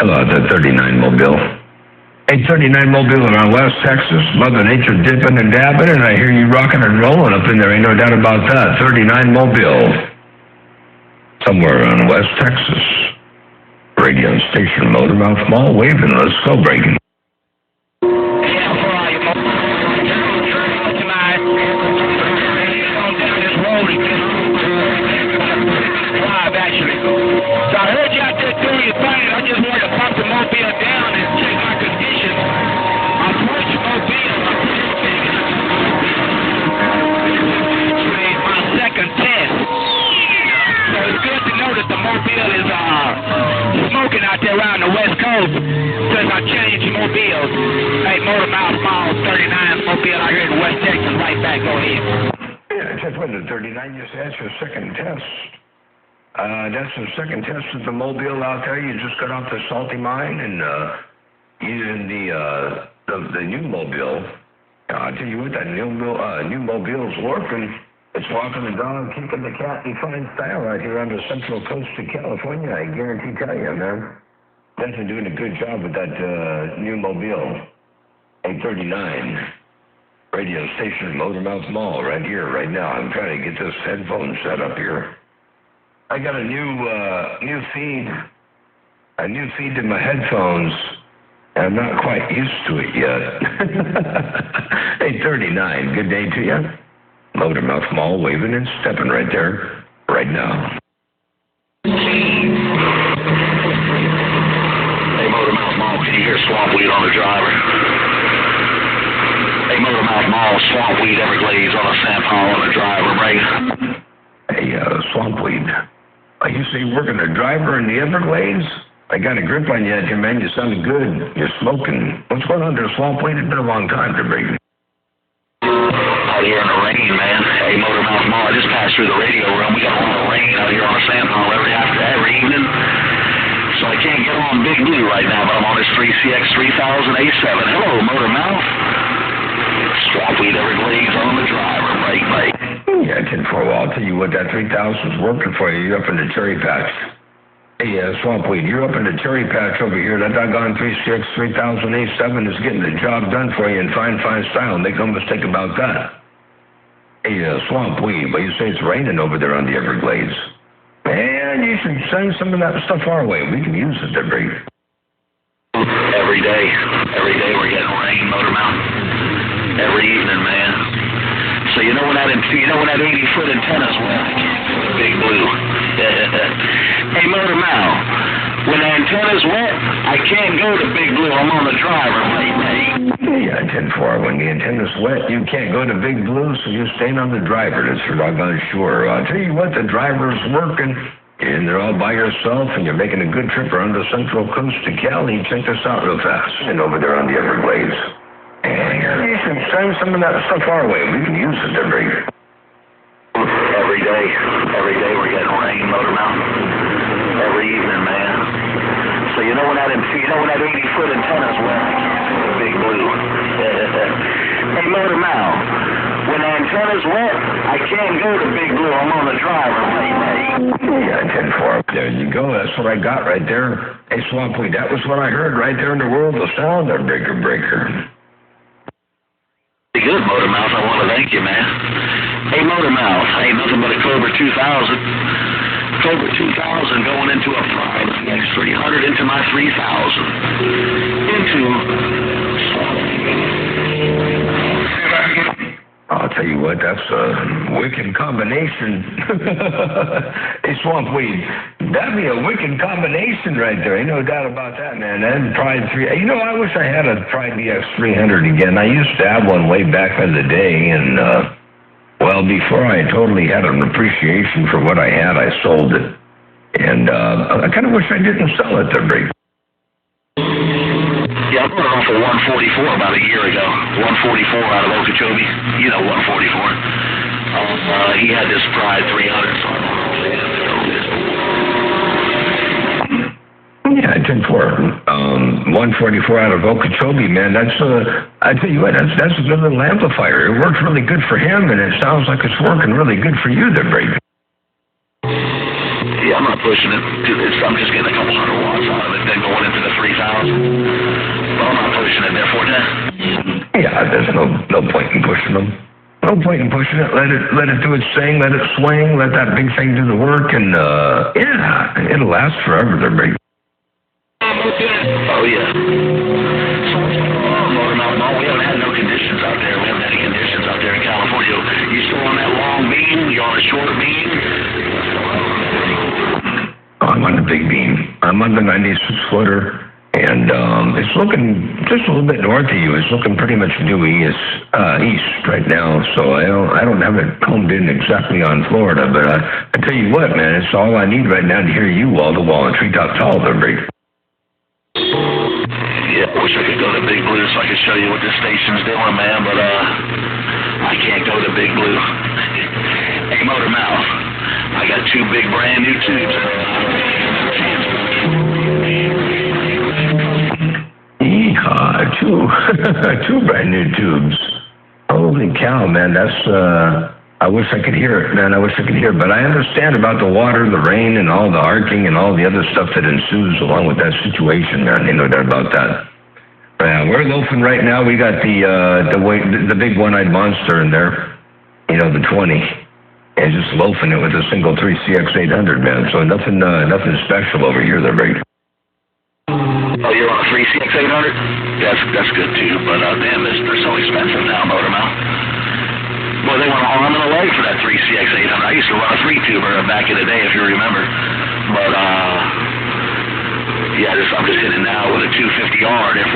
Hello, the 39 Mobile. Hey, 39 Mobile around West Texas. Mother Nature dipping and dabbing, and I hear you rocking and rolling up in there. Ain't no doubt about that. 39 Mobile. Somewhere around West Texas. Radio station, Motormouth Mall, waving. Let's go, breaking. So I heard you out there doing your thing. I just wanted to pump the mobile down and check my condition. I'll push the mobile. My second test. So it's good to know that the mobile is smoking out there around the West Coast since I changed mobile. Hey, Motor Mouth Mall 39 mobile out here in West Texas. Right back. Go ahead. Yeah, just went to 39. You said that's your second test. That's the second test of the Mobile out there. You just got off the salty mine and using the new Mobile. I tell you what, that new Mobile's working. It's walking the dog, kicking the cat in fine style out here on the central coast of California. I guarantee tell you, man. That's been doing a good job with that new Mobile. 839 radio station, Motormouth Mall, right here, right now. I'm trying to get this headphone set up here. I got a new feed to my headphones, and I'm not quite used to it yet. Hey, 39, good day to you. Motormouth Mall, waving and stepping right there, right now. Hey, Motormouth Mall, can you hear swamp weed on the driver? Hey, Motormouth Mall, swamp weed, Everglades on a sample on the driver, right? Hey, swamp weed. You say you're working a driver in the Everglades? I got a grip on you out here, man. You sounded good. You're smoking. What's going on there, swamp weed? It's been a long time to break. Out here in the rain, man. Hey, Motormouth Mall, I just passed through the radio room. We got a lot of rain out here on the sample every evening. So I can't get on Big Blue right now, but I'm on this 3CX 3000A7. Hello, Motormouth. Swamp weed, Everglades on the driver, right? Yeah, 10-4. Well, I'll tell you what, that 3000 is working for you. You're up in the cherry patch. Hey, swamp weed, you're up in the cherry patch over here. That doggone 3CX 3000A7 is getting the job done for you in fine style. Make no mistake about that. Hey, swamp weed, but you say it's raining over there on the Everglades. Man, you should send some of that stuff our way. We can use it to break. Every day we're getting rain, Motormouth. Every evening, man. So you know when that 80-foot antenna's wet, Big Blue. Hey, Motormouth, when the antenna's wet, I can't go to Big Blue. I'm on the driver, mate. Yeah, 10-4. When the antenna's wet, you can't go to Big Blue, so you're staying on the driver. That's for doggone sure. I'll tell you what, the driver's working, and they're all by yourself, and you're making a good trip around the central coast to Cali. Check this out real fast. And over there on the Everglades. And you should send some of that stuff our way. We can use it to break. Every day we're getting rain, Motormouth. Every evening, man. So you know when that 80-foot antenna's wet, Big Blue. Hey, Motormouth, when the antenna's wet, I can't go to Big Blue. I'm on the driver, mate. Yeah, 10-4. There you go. That's what I got right there. Hey, swamp weed, that was what I heard right there in the world of sound of breaker. Good, Motormouth. I want to thank you, man. Hey, Motormouth, ain't nothing but a Cobra 2000. Cobra 2000 going into a Prime X300 into my 3000. I'll tell you what, that's a wicked combination. Hey, swamp weed, that'd be a wicked combination right there. Ain't no doubt about that, man. That Pride 3. You know, I wish I had a Pride DX300 again. I used to have one way back in the day, and well, before I totally had an appreciation for what I had, I sold it, and I kind of wish I didn't sell it to break. Yeah, I bought it off of 144 about a year ago. 144 out of Okeechobee. You know 144. He had this Pride 300, so I don't know. Yeah, 10-4. 144 out of Okeechobee, man. That's I tell you what, that's a good little amplifier. It works really good for him, and it sounds like it's working really good for you there, Brady. Yeah, Yeah, I'm not pushing it. I'm just getting a couple hundred watts out of it, then going into the 3,000. But I'm not pushing it there, 410. Yeah, there's no point in pushing them. No point in pushing it. Let it do its thing. Let it swing. Let that big thing do the work, and yeah, it'll last forever. They're big. Oh yeah. Motor Mountain Mall. We haven't had no conditions out there. We haven't had any conditions out there in California. You still on that long beam? You on a short beam? I'm on the big beam. I'm on the 96-footer. And it's looking just a little bit north of you. It's looking pretty much due east right now. So I don't have it honed in exactly on Florida, but I tell you what, man, it's all I need right now to hear you wall to wall and treetop tall. They're big. Yeah, I wish I could go to Big Blue so I could show you what this station's doing, man. But I can't go to Big Blue. Hey, Motor Mouth, I got 2 big brand new tubes. Two brand new tubes. Holy cow, man! That's I wish I could hear it, man. I wish I could hear it, but I understand about the water, the rain, and all the arcing and all the other stuff that ensues along with that situation, man. You know that about that. We're loafing right now. We got the big one-eyed monster in there. You know, the 20, and just loafing it with a single 3 CX800, man. So nothing special over here. They're very. Oh, you're on a 3 CX800? That's good too, but damn, they're so expensive now, Motor Mouth. Well, they want an arm and a leg for that 3 CX800. I used to run a 3-tuber back in the day, if you remember. But yeah, I'm just hitting now with a 250R there,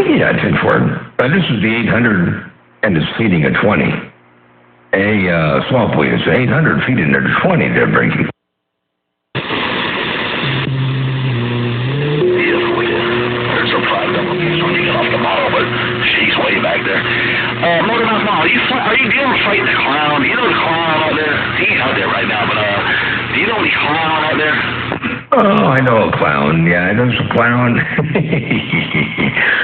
410. Yeah, 10-4. This is the 800, and it's feeding a 20. A swamp wheel. It's 800 feeding a 20. They're breaking. She's way back there. Motor Mouth Mall, are you ever fighting the clown? You know the clown out there? He ain't out there right now, but do you know any clown out there? Oh, I know a clown. Yeah, there's a clown.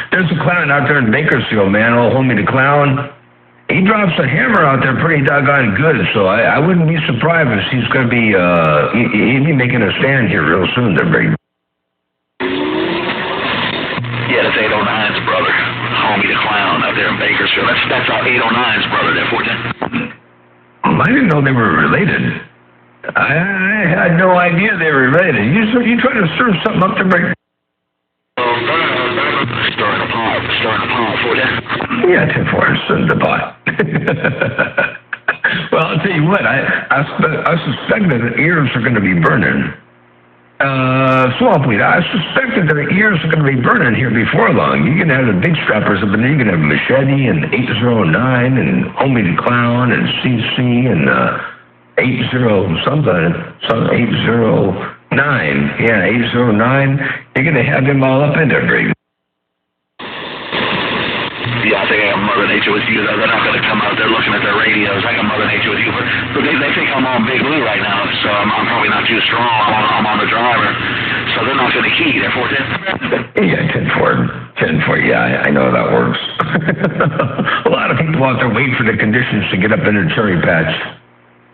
There's a clown out there in Bakersfield, man. Old homie the clown. He drops a hammer out there pretty doggone good, so I wouldn't be surprised if he's going to be, he'd be making a stand here real soon. They're big. Yeah, that's 809's brother. Homie the clown out there in Bakersfield. That's 809's brother there, 410. I didn't know they were related. I had no idea they were related. You trying to stir something up to break? Stirring the pot, 410. Yeah, 10-4, stirring the pot. Well, I'll tell you what, I suspect that the ears are going to be burning. Swamp weed. I suspect that their ears are going to be burning here before long. You can have the big strappers up in there. You can have Machete and 809 and Homie the Clown and CC and 80 something, 809. Yeah, 809. You're going to have them all up in there, Brady. Yeah, I think I got Mother Nature with you. They're not going to come out there looking at their radios. I got Mother Nature with you, but they think I'm on Big Blue right now, so I'm probably not too strong. I'm on the driver, so they're not going to key. They're 410. Yeah, 10-4. Yeah, I know how that works. A lot of people out there wait for the conditions to get up in their cherry patch.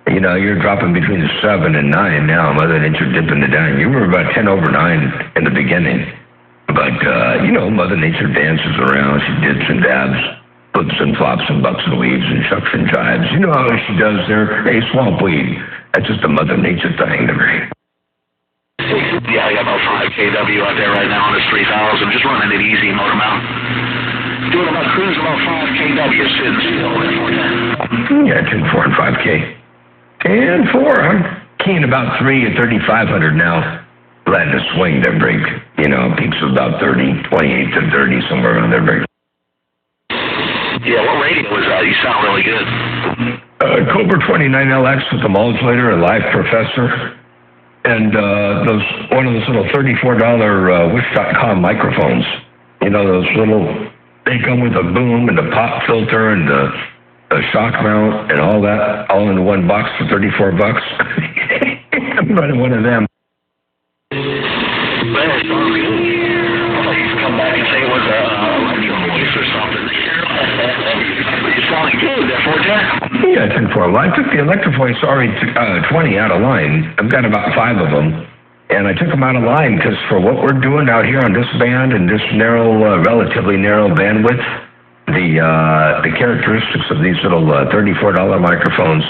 You know, you're dropping between 7 and 9 now. Mother Nature dipping it down. You were about 10 over 9 in the beginning. But, you know, Mother Nature dances around. She dips and dabs, flips and flops and bucks and weaves and shucks and jives. You know how she does there? Hey, swamp weed. That's just a Mother Nature thing to me. Yeah, I got about 5 kW out there right now on this 3,000. Just running it easy, Motor Mount. Doing about cruising about 5 kW sitting still there, 410. Yeah, 10-4 and 5K. 10-4. I'm keying about 3 at 3,500 now. Letting it swing their break. You know, peaks of about 30, 28 to 30, somewhere around their break. Yeah, what radio was that? You sound really good. Cobra 29LX with the modulator, a live professor, and one of those little $34 Wish.com microphones. You know, those little, they come with a boom and a pop filter and a shock mount and all that, all in one box for $34. I'm running one of them. Well, it sounds good. I thought you'd come back and say it was a radio voice or something. But you sounded good there, 410. Yeah, 10-4. Well, I took the Electrifoy Sorry 20 out of line. I've got about 5 of them. And I took them out of line because for what we're doing out here on this band and this narrow, relatively narrow bandwidth, the characteristics of these little $34 microphones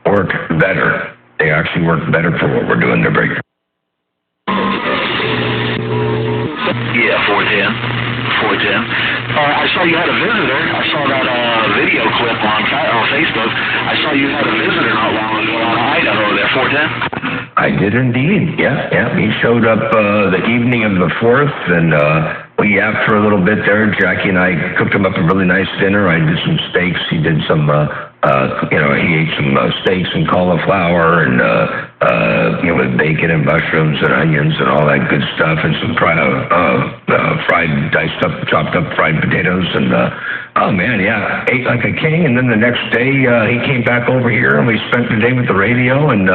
work better. They actually work better for what we're doing. They're very... Yeah, 410. 410. I saw you had a visitor. I saw that video clip on Facebook. I saw you had a visitor not long ago out of Idaho there, 410. I did indeed. Yeah. He showed up the evening of the 4th, and we yapped for a little bit there. Jackie and I cooked him up a really nice dinner. I did some steaks. He did some, he ate some steaks and cauliflower and, with bacon and mushrooms and onions and all that good stuff, and some fried, chopped up fried potatoes. And, oh man, yeah, ate like a king. And then the next day, he came back over here, and we spent the day with the radio and,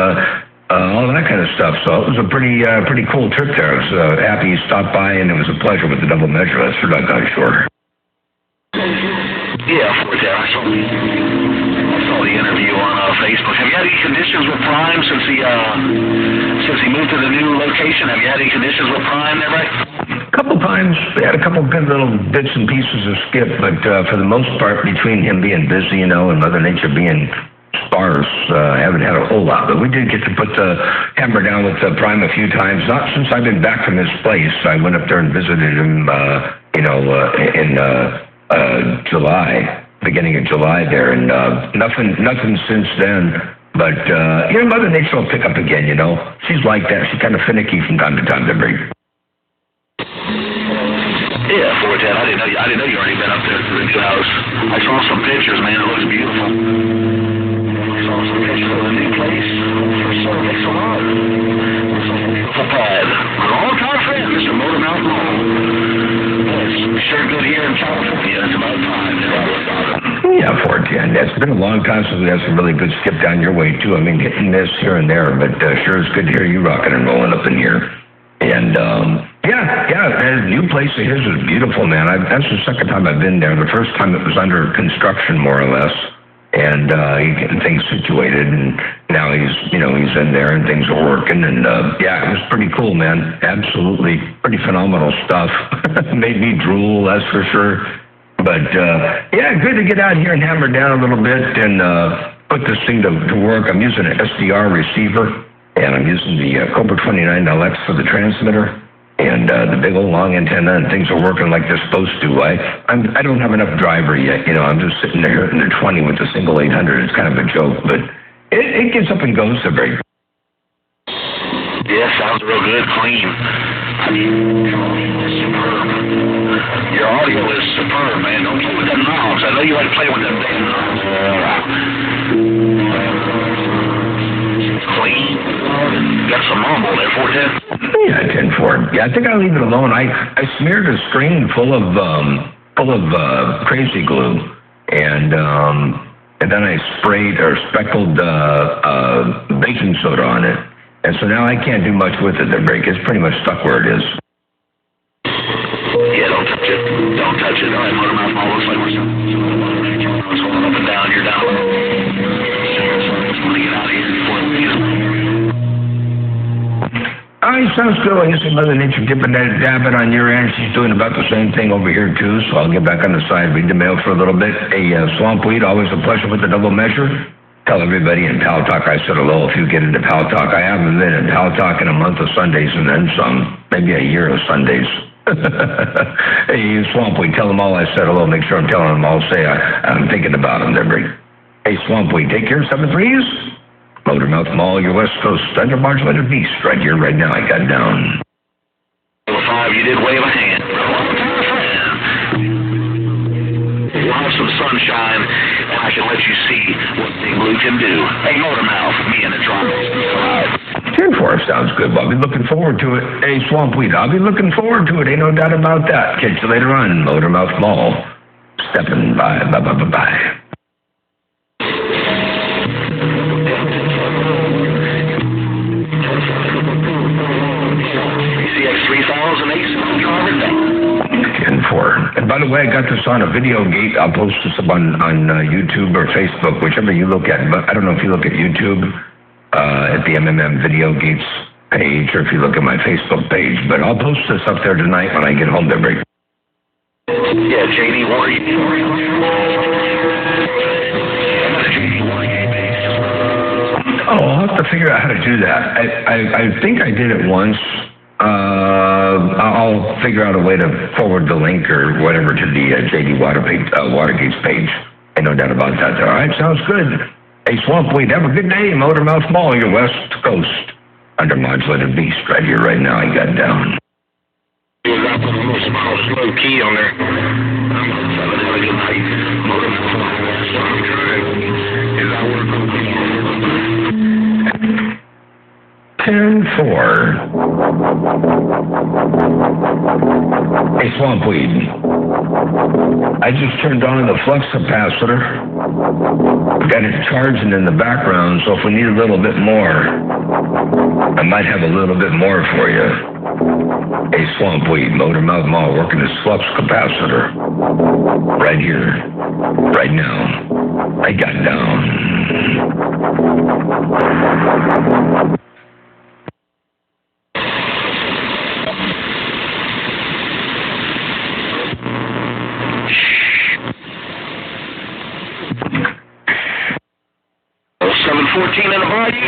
all that kind of stuff. So it was a pretty cool trip there. I was happy he stopped by, and it was a pleasure with the double measure. That's for doggone sure. Yeah, I saw the interview on Facebook. Have you had any conditions with Prime since he moved to the new location? Have you had any conditions with Prime there, right? A couple times. We had a couple good little bits and pieces of skip, but for the most part, between him being busy, and Mother Nature being sparse, I haven't had a whole lot. But we did get to put the hammer down with Prime a few times. Not since I've been back from his place. I went up there and visited him, in July, beginning of July there, and nothing since then. But Mother Nature will pick up again. She's like that. She's kind of finicky from time to time. Yeah, 410. I didn't know you already been up there to the new house. I saw some pictures, man. It looks beautiful. I saw some pictures of the new place. So thanks a lot. It's a beautiful pad. My long-time friend, Mr. Motormouth Mall. It's sure good here in California. It's about time. Yeah, 410. It's been a long time since we had some really good skip down your way, too. I mean, hit and miss here and there, but sure it's good to hear you rocking and rolling up in here. And, that new place of his is beautiful, man. That's the second time I've been there. The first time it was under construction, more or less, and he's getting things situated, and now he's in there, and things are working, and, it was pretty cool, man. Absolutely pretty phenomenal stuff. Made me drool, that's for sure. But, good to get out here and hammer down a little bit and put this thing to work. I'm using an SDR receiver, and I'm using the Cobra 29LX for the transmitter, and the big old long antenna, and things are working like they're supposed to. I don't have enough driver yet. I'm just sitting there in the 20 with the single 800. It's kind of a joke, but it gets up and goes so very. Yeah, sounds real good, clean. I mean, superb. Your audio is superb, man. Don't play with them knobs. I know you like to play with them damn knobs. Clean. Got some mumble there, 410. Yeah, 10-4. Yeah, I think I'll leave it alone. I smeared a screen full of crazy glue, and then I sprayed or speckled baking soda on it. And so now I can't do much with it. The brake is pretty much stuck where it is. Yeah, don't touch it. Don't touch it. All right, Motormouth Mall looks like we're going up and down. You're down. Just want to get out of here before it leaves. All right, sounds good. I guess Mother Nature dipping that dabbing on your end. She's doing about the same thing over here, too. So I'll get back on the side, read the mail for a little bit. Hey, Swamp Weed, always a pleasure with the double measure. Tell everybody in Pal Talk I said hello if you get into Pal Talk. I haven't been in Pal Talk in a month of Sundays and then some, maybe a year of Sundays. Hey, Swamp Weed, tell them all I said hello. Make sure I'm telling them all. Say I'm thinking about them. They're great. Hey, Swamp Weed, take care, 7-3s. Motormouth Mall, your West Coast Thunder Modulator Beast, right here, right now. I got down. 5, you did wave a hand. We'll have some sunshine, and I can let you see what Big Blue can do. Hey, Motormouth, me and the drums. 10-4 sounds good. Well, I'll be looking forward to it. Hey, Swamp Weed, I'll be looking forward to it. Ain't no doubt about that. Catch you later on, Motormouth Mall. Stepping by. Bye. CX 3008, 10-4. And by the way, I got this on a video gate. I'll post this up on YouTube or Facebook, whichever you look at. But I don't know if you look at YouTube at the MMM Video Gates page, or if you look at my Facebook page. But I'll post this up there tonight when I get home to break. Yeah, JD Warrior. Oh, I'll have to figure out how to do that. I think I did it once. I'll figure out a way to forward the link or whatever to the JD Watergate's page. Ain't no doubt about that. All right, sounds good. Hey, Swampweed, have a good day. Motormouth Mall, your West Coast. Under modulated beast right here, right now. I got down. I put a little small slow key on there. I'm a fella that I get my Motormouth Mall. That's what I'm trying. Is I work on people. 10-4. Hey, Swampweed. I just turned on the flux capacitor. Got it charging in the background, so if we need a little bit more, I might have a little bit more for you. Hey, Swampweed, Motormouth Mall, working this flux capacitor. Right here. Right now. I got down. $714 in the body.